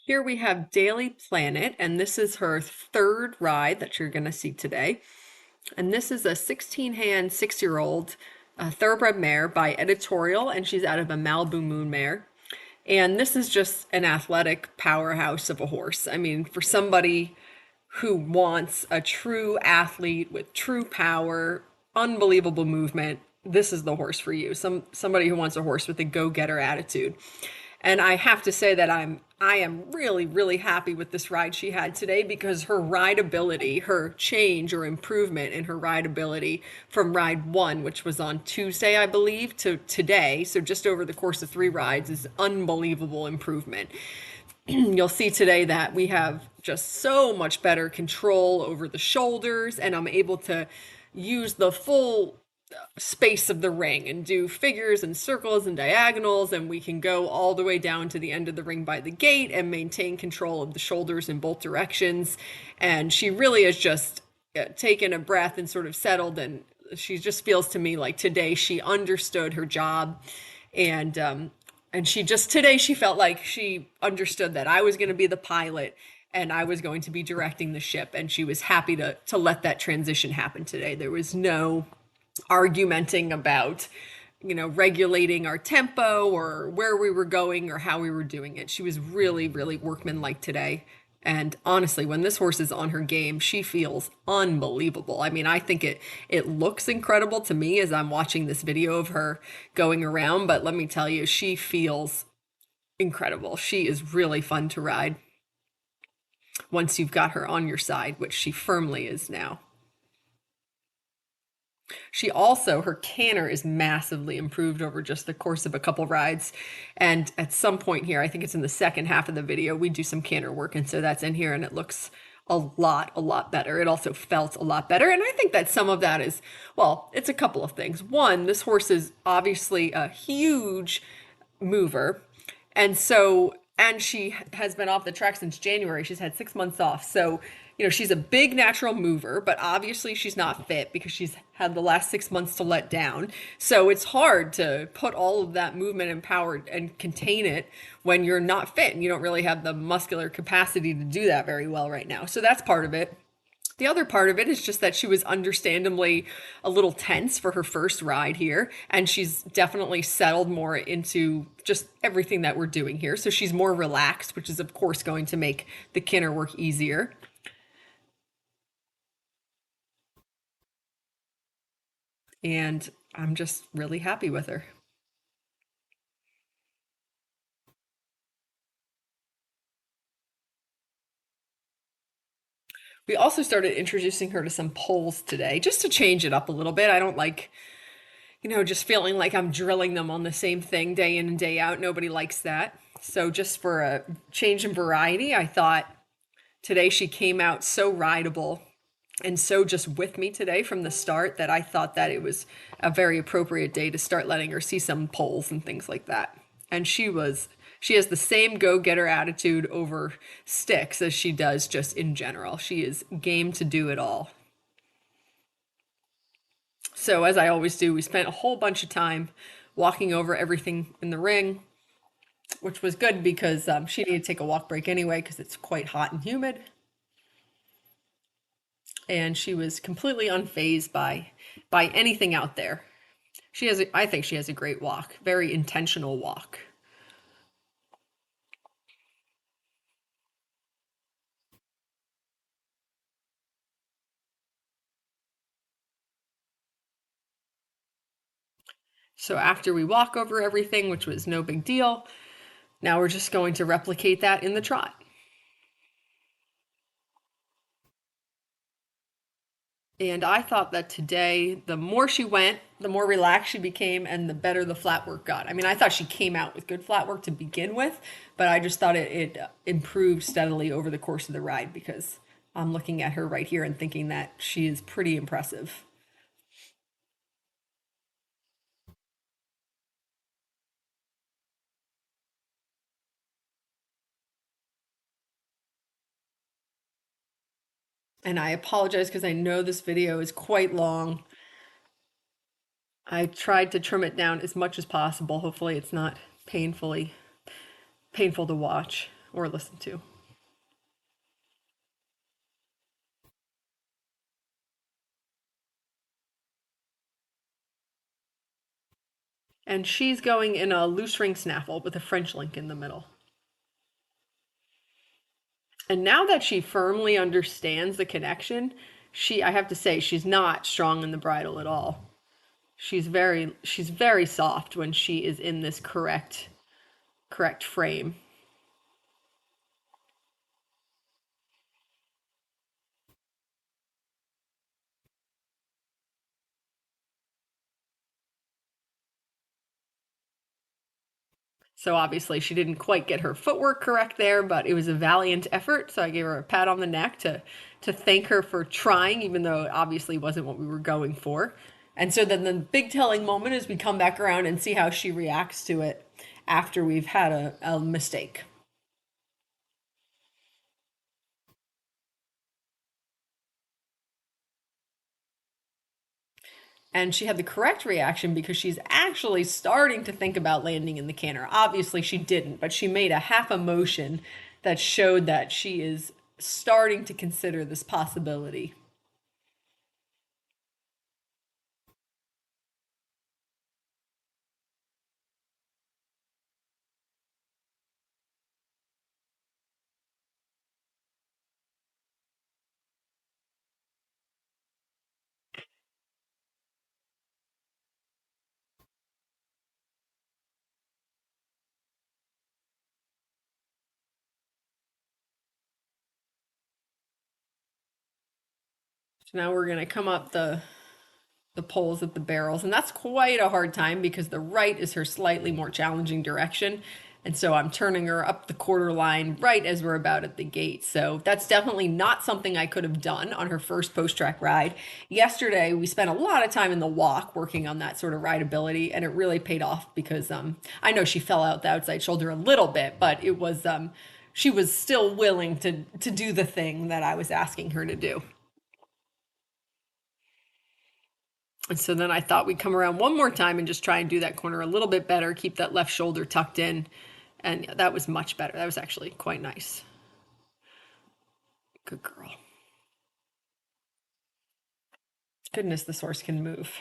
Here we have Daily Planet, and this is her third ride that you're going to see today. And this is a 16-hand, 6-year-old thoroughbred mare by Editorial, and she's out of a Malibu Moon mare. And this is just an athletic powerhouse of a horse. I mean, for somebody who wants a true athlete with true power, unbelievable movement, this is the horse for you. Somebody who wants a horse with a go-getter attitude. And I have to say that I am really, really happy with this ride she had today because her rideability, her change or improvement in her rideability from ride one, which was on Tuesday, I believe, to today, so just over the course of 3 rides, is unbelievable improvement. You'll see today that we have just so much better control over the shoulders, and I'm able to use the full space of the ring and do figures and circles and diagonals, and we can go all the way down to the end of the ring by the gate and maintain control of the shoulders in both directions. And she really has just taken a breath and sort of settled, and she just feels to me like today she understood her job. And she just today she felt like she understood that I was going to be the pilot and I was going to be directing the ship, and she was happy to let that transition happen today. There was no argumenting about, regulating our tempo or where we were going or how we were doing it. She was really, really workmanlike today. And honestly, when this horse is on her game, she feels unbelievable. I mean, I think it looks incredible to me as I'm watching this video of her going around, but let me tell you, she feels incredible. She is really fun to ride once you've got her on your side, which she firmly is now. She also, her canter is massively improved over just the course of a couple rides. And at some point here, I think it's in the second half of the video, we do some canter work. And so that's in here and it looks a lot better. It also felt a lot better. And I think that some of that is, well, it's a couple of things. One, this horse is obviously a huge mover. And she has been off the track since January. She's had 6 months off. So, she's a big natural mover, but obviously she's not fit because she's had the last 6 months to let down. So it's hard to put all of that movement and power and contain it when you're not fit and you don't really have the muscular capacity to do that very well right now. So that's part of it. The other part of it is just that she was understandably a little tense for her first ride here, and she's definitely settled more into just everything that we're doing here. So she's more relaxed, which is, of course, going to make the canter work easier. And I'm just really happy with her. We also started introducing her to some poles today just to change it up a little bit. I don't like, just feeling like I'm drilling them on the same thing day in and day out. Nobody likes that. So, just for a change in variety, I thought today she came out so rideable and so just with me today from the start that I thought that it was a very appropriate day to start letting her see some poles and things like that. And she has the same go-getter attitude over sticks as she does just in general. She is game to do it all. So as I always do, we spent a whole bunch of time walking over everything in the ring, which was good because she needed to take a walk break anyway because it's quite hot and humid. And she was completely unfazed by anything out there. I think she has a great walk, very intentional walk. So after we walk over everything, which was no big deal, now we're just going to replicate that in the trot. And I thought that today, the more she went, the more relaxed she became, and the better the flat work got. I mean, I thought she came out with good flat work to begin with, but I just thought it improved steadily over the course of the ride because I'm looking at her right here and thinking that she is pretty impressive. And I apologize because I know this video is quite long. I tried to trim it down as much as possible. Hopefully it's not painfully painful to watch. or listen to. And she's going in a loose ring snaffle with a French link in the middle. And now that she firmly understands the connection, I have to say, she's not strong in the bridle at all. She's very soft when she is in this correct frame. So obviously she didn't quite get her footwork correct there, but it was a valiant effort. So I gave her a pat on the neck to thank her for trying, even though it obviously wasn't what we were going for. And so then the big telling moment is we come back around and see how she reacts to it after we've had a mistake. And she had the correct reaction because she's actually starting to think about landing in the canter. Obviously, she didn't, but she made a half a motion that showed that she is starting to consider this possibility. So now we're going to come up the poles at the barrels, and that's quite a hard time because the right is her slightly more challenging direction. And so I'm turning her up the quarter line right as we're about at the gate. So that's definitely not something I could have done on her first post track ride. Yesterday, we spent a lot of time in the walk working on that sort of rideability, and it really paid off because I know she fell out the outside shoulder a little bit, but it was she was still willing to do the thing that I was asking her to do. And so then I thought we'd come around one more time and just try and do that corner a little bit better, keep that left shoulder tucked in. And yeah, that was much better. That was actually quite nice. Good girl. Goodness, this horse can move.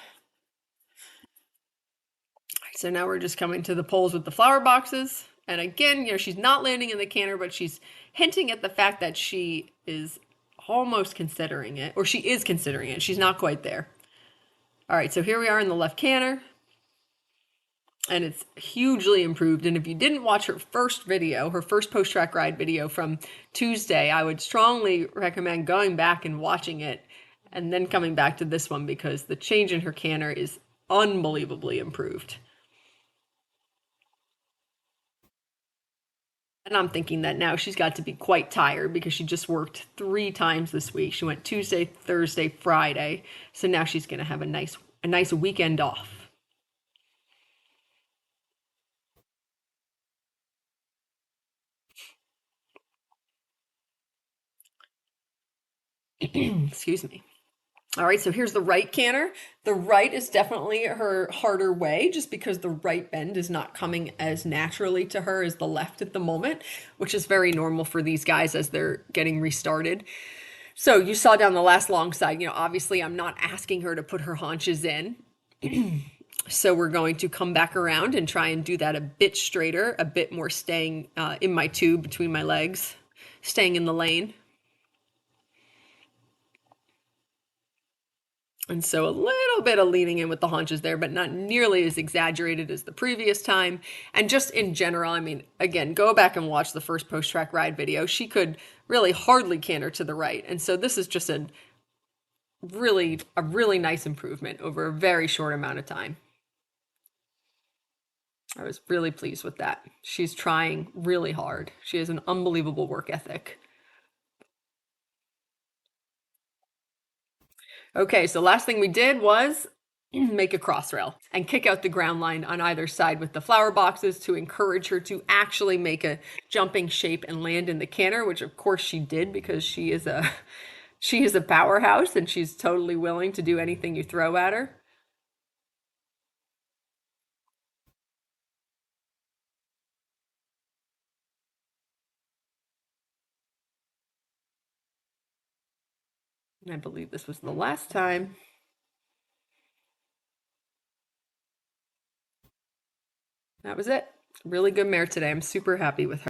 So now we're just coming to the poles with the flower boxes. And again, she's not landing in the canter, but she's hinting at the fact that she is almost considering it, or she is considering it. She's not quite there. All right, so here we are in the left canter, and it's hugely improved. And if you didn't watch her first video, her first post track ride video from Tuesday, I would strongly recommend going back and watching it and then coming back to this one because the change in her canter is unbelievably improved. And I'm thinking that now she's got to be quite tired because she just worked 3 times this week. She went Tuesday, Thursday, Friday. So now she's going to have a nice weekend off. Excuse me. All right, so here's the right canter. The right is definitely her harder way just because the right bend is not coming as naturally to her as the left at the moment, which is very normal for these guys as they're getting restarted. So you saw down the last long side, obviously I'm not asking her to put her haunches in. So we're going to come back around and try and do that a bit straighter, a bit more staying in my tube between my legs, staying in the lane. And so a little bit of leaning in with the haunches there, but not nearly as exaggerated as the previous time. And just in general, I mean, again, go back and watch the first post track ride video. She could really hardly canter to the right. And so this is just a really nice improvement over a very short amount of time. I was really pleased with that. She's trying really hard. She has an unbelievable work ethic. Okay, so last thing we did was make a cross rail and kick out the ground line on either side with the flower boxes to encourage her to actually make a jumping shape and land in the canter, which of course she did because she is a powerhouse and she's totally willing to do anything you throw at her. And I believe this was the last time. That was it. Really good mare today. I'm super happy with her.